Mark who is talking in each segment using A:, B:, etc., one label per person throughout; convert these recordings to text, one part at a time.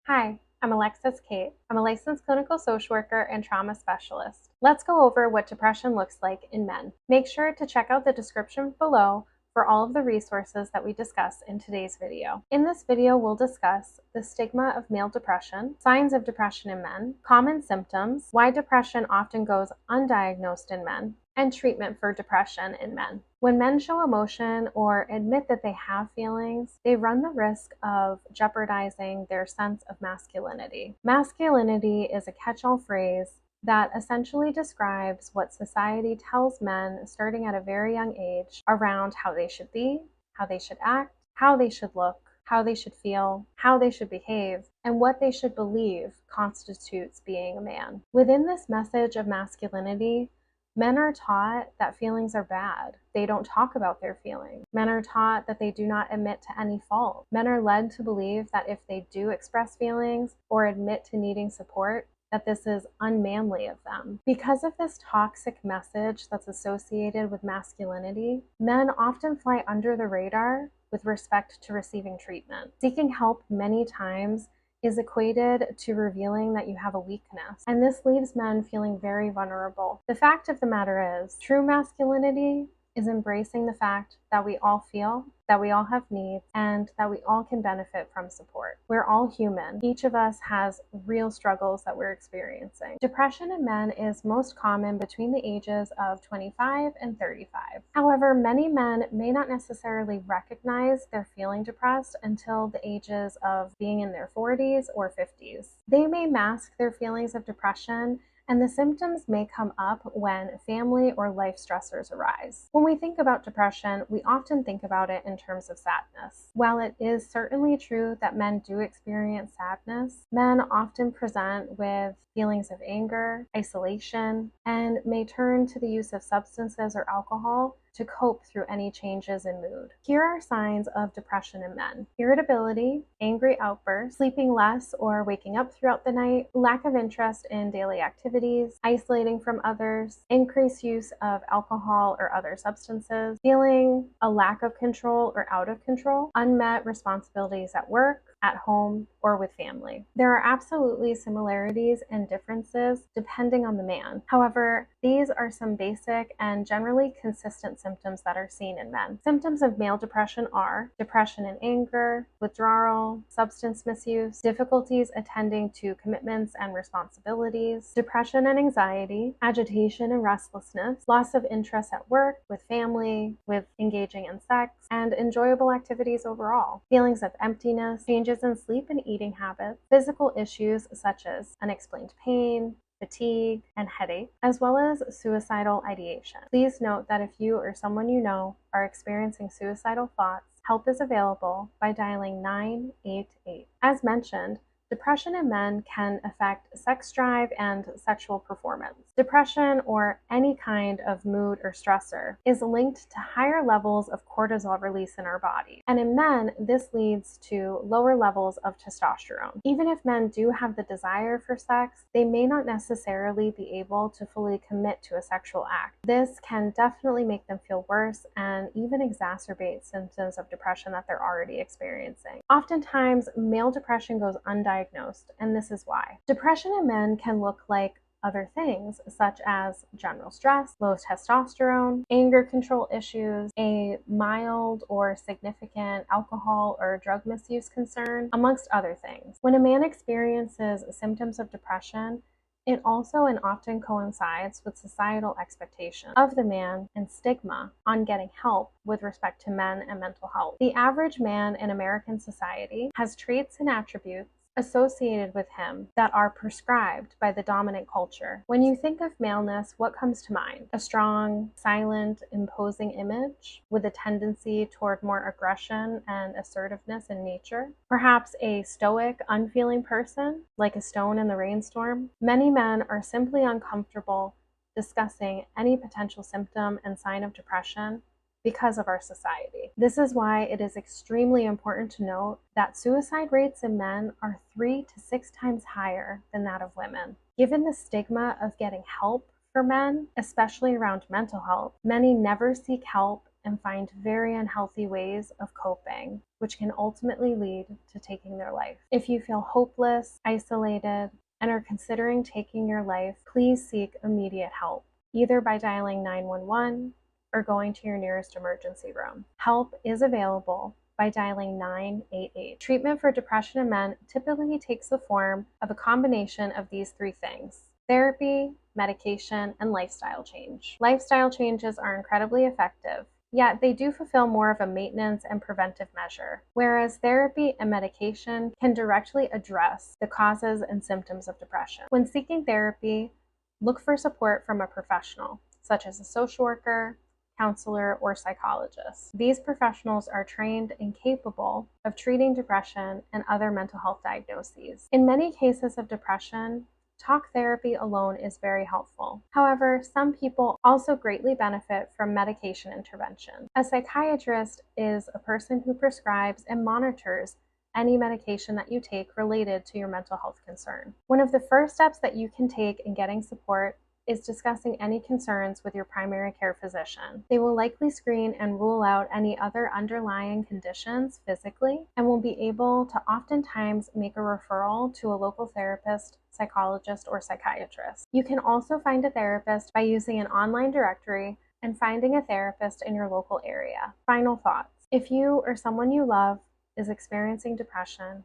A: Hi, I'm Alexis Cate. I'm a licensed clinical social worker and trauma specialist. Let's go over what depression looks like in men. Make sure to check out the description below for all of the resources that we discuss in today's video. In this video, we'll discuss the stigma of male depression, signs of depression in men, common symptoms, why depression often goes undiagnosed in men, and treatment for depression in men. When men show emotion or admit that they have feelings, they run the risk of jeopardizing their sense of masculinity. Masculinity is a catch-all phrase that essentially describes what society tells men starting at a very young age around how they should be, how they should act, how they should look, how they should feel, how they should behave, and what they should believe constitutes being a man. Within this message of masculinity, men are taught that feelings are bad. They don't talk about their feelings. Men are taught that they do not admit to any fault. Men are led to believe that if they do express feelings or admit to needing support, that this is unmanly of them. Because of this toxic message that's associated with masculinity, men often fly under the radar with respect to receiving treatment. Seeking help many times is equated to revealing that you have a weakness, and this leaves men feeling very vulnerable. The fact of the matter is, true masculinity is embracing the fact that we all feel, that we all have needs, and that we all can benefit from support. We're all human. Each of us has real struggles that we're experiencing. Depression in men is most common between the ages of 25 and 35. However, many men may not necessarily recognize they're feeling depressed until the ages of being in their 40s or 50s. They may mask their feelings of depression, and the symptoms may come up when family or life stressors arise. When we think about depression, we often think about it in terms of sadness. While it is certainly true that men do experience sadness, men often present with feelings of anger, isolation, and may turn to the use of substances or alcohol to cope through any changes in mood. Here are signs of depression in men: irritability, angry outbursts, sleeping less or waking up throughout the night, lack of interest in daily activities, isolating from others, increased use of alcohol or other substances, feeling a lack of control or out of control, unmet responsibilities at work, at home, or with family. There are absolutely similarities and differences depending on the man. However, these are some basic and generally consistent symptoms that are seen in men. Symptoms of male depression are depression and anger, withdrawal, substance misuse, difficulties attending to commitments and responsibilities, depression and anxiety, agitation and restlessness, loss of interest at work, with family, with engaging in sex, and enjoyable activities overall, feelings of emptiness, changes in sleep and eating habits, physical issues such as unexplained pain, fatigue, and headache, as well as suicidal ideation. Please note that if you or someone you know are experiencing suicidal thoughts, help is available by dialing 988. As mentioned, depression in men can affect sex drive and sexual performance. Depression, or any kind of mood or stressor, is linked to higher levels of cortisol release in our body. And in men, this leads to lower levels of testosterone. Even if men do have the desire for sex, they may not necessarily be able to fully commit to a sexual act. This can definitely make them feel worse and even exacerbate symptoms of depression that they're already experiencing. Oftentimes, male depression goes undiagnosed, and this is why. Depression in men can look like other things, such as general stress, low testosterone, anger control issues, a mild or significant alcohol or drug misuse concern, amongst other things. When a man experiences symptoms of depression, it also and often coincides with societal expectation of the man and stigma on getting help with respect to men and mental health. The average man in American society has traits and attributes associated with him that are prescribed by the dominant culture. When you think of maleness, what comes to mind? A strong, silent, imposing image with a tendency toward more aggression and assertiveness in nature? Perhaps a stoic, unfeeling person, like a stone in the rainstorm? Many men are simply uncomfortable discussing any potential symptom and sign of depression because of our society. This is why it is extremely important to note that suicide rates in men are 3 to 6 times higher than that of women. Given the stigma of getting help for men, especially around mental health, many never seek help and find very unhealthy ways of coping, which can ultimately lead to taking their life. If you feel hopeless, isolated, and are considering taking your life, please seek immediate help, either by dialing 911 or going to your nearest emergency room. Help is available by dialing 988. Treatment for depression in men typically takes the form of a combination of these three things: therapy, medication, and lifestyle change. Lifestyle changes are incredibly effective, yet they do fulfill more of a maintenance and preventive measure, whereas therapy and medication can directly address the causes and symptoms of depression. When seeking therapy, look for support from a professional, such as a social worker, counselor, or psychologist. These professionals are trained and capable of treating depression and other mental health diagnoses. In many cases of depression, talk therapy alone is very helpful. However, some people also greatly benefit from medication intervention. A psychiatrist is a person who prescribes and monitors any medication that you take related to your mental health concern. One of the first steps that you can take in getting support is discussing any concerns with your primary care physician. They will likely screen and rule out any other underlying conditions physically and will be able to oftentimes make a referral to a local therapist, psychologist, or psychiatrist. You can also find a therapist by using an online directory and finding a therapist in your local area. Final thoughts. If you or someone you love is experiencing depression,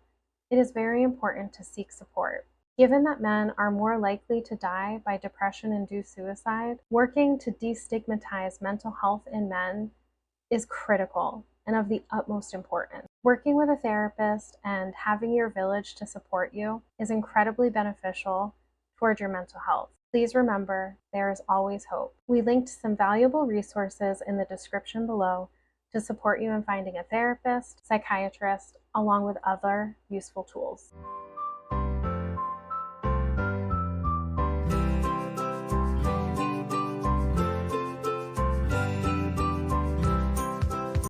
A: it is very important to seek support. Given that men are more likely to die by depression-induced suicide, working to destigmatize mental health in men is critical and of the utmost importance. Working with a therapist and having your village to support you is incredibly beneficial toward your mental health. Please remember, there is always hope. We linked some valuable resources in the description below to support you in finding a therapist, psychiatrist, along with other useful tools.